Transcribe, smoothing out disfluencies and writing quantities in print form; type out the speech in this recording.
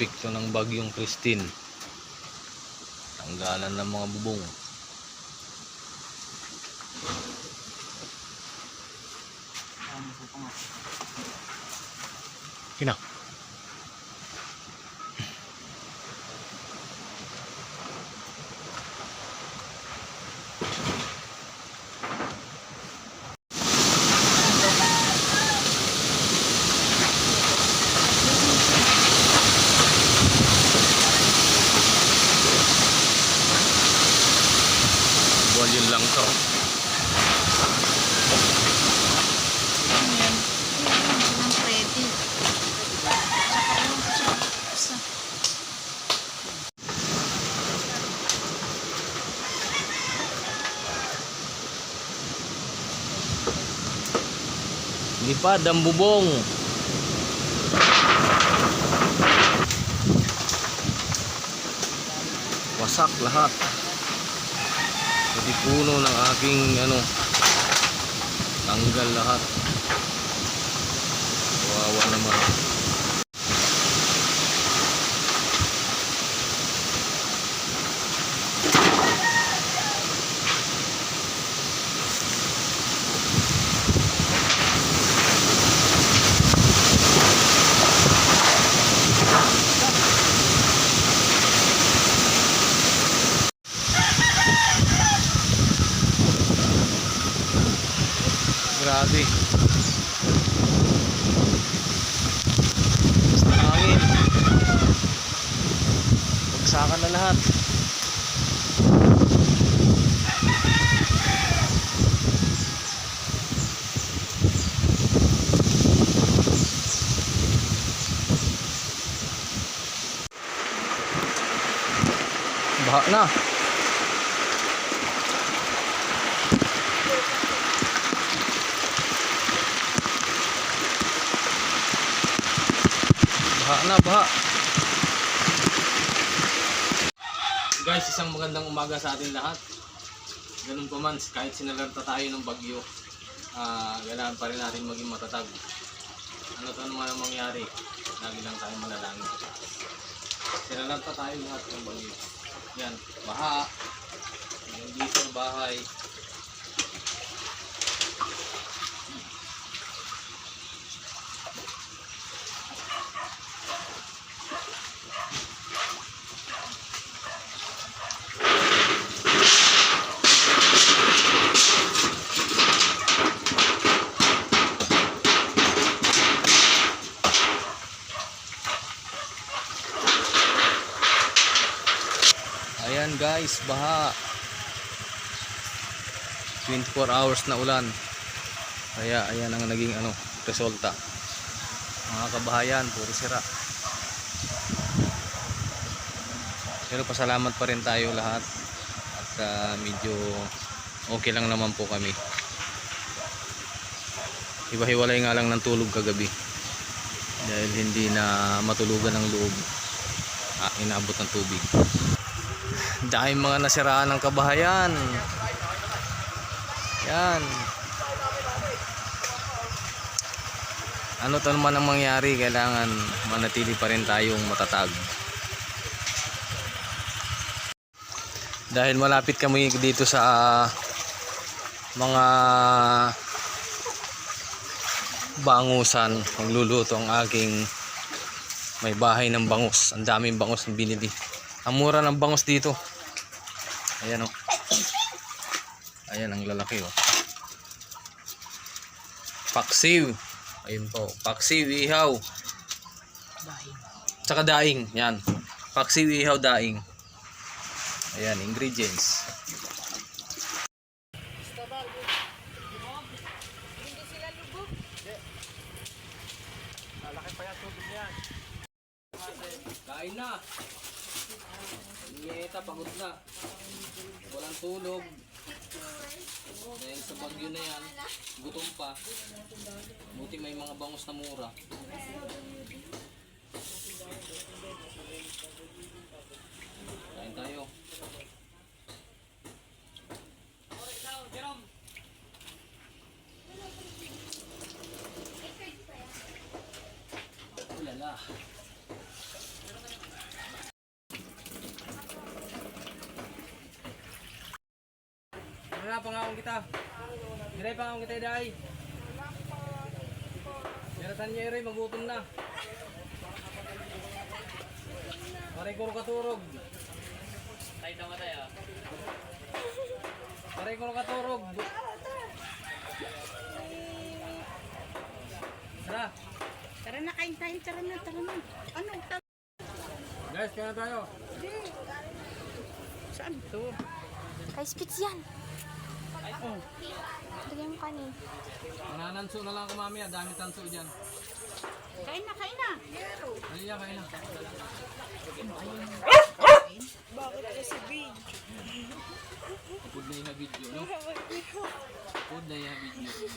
epekto ng bagyong Christine. Tanggalan ng mga bubong. Kina. Yun lang to. Ayan. Ang pretty. Tsaka isa. Lipad ang bubong. Wasak lahat. Pati puno ng aking tanggal lahat. Kawawa naman. Grabe. Basta hangin. Bagsakan na lahat. Baha na. Baha. Guys, isang magandang umaga sa atin lahat. Ganun pa man, kahit sinalarta tayo ng bagyo, kailangan pa rin natin maging matatag. Ano naman ang mangyari, lagi lang tayo manalangin. Sinalarta tayo lahat ng bagyo. Yan, baha, dito bahay. Ayan guys, baha. 24 hours na ulan. Kaya ayan ang naging resulta. Mga kabahayan, puro sira. Pero pasalamat pa rin tayo lahat. At medyo okay lang naman po kami. Iba-hiwalay nga lang ng tulog kagabi. Dahil hindi na matulugan ng loob. Inaabot ng tubig. Dahil mga nasiraan ng kabahayan. Yan. Ano to naman ang mangyari, kailangan manatili pa rin tayong matatag. Dahil malapit kami dito sa mga bangusan, magluluto ang aking may bahay ng bangus. Ang daming bangus na binili. Ang mura ng bangus dito. Ayan o. Ayan ang lalaki o. Paksiw. Ayun po. Paksiw, ihaw. Tsaka daing. Yan. Paksiw, ihaw, daing. Ayan, ingredients. Kain na. Nieta, pagod na. Walang tulog. Dahil sa bagyo na yan, gutom pa. Buti may mga bangus na mura. Kain tayo. Ulala. Tara, pangawang kita. Diray, pangawang kita, Day. Yaratan niya, Iray, magutom na. Paray ko katurog. Tayo tama tayo. Paray ko katurog. Tara. Tara na, kain tayo. Tara na, tara na. Ano? Guys, kaya na tayo. Saan to? Kay Spitz yan. Oh. Lagyan mo kanin. Manananso na lang ako mamaya. Dami tanso dyan. Kain na, kain na. Halika, kain na. Bakit kasi video? Food na yung video, no? Food na yung video.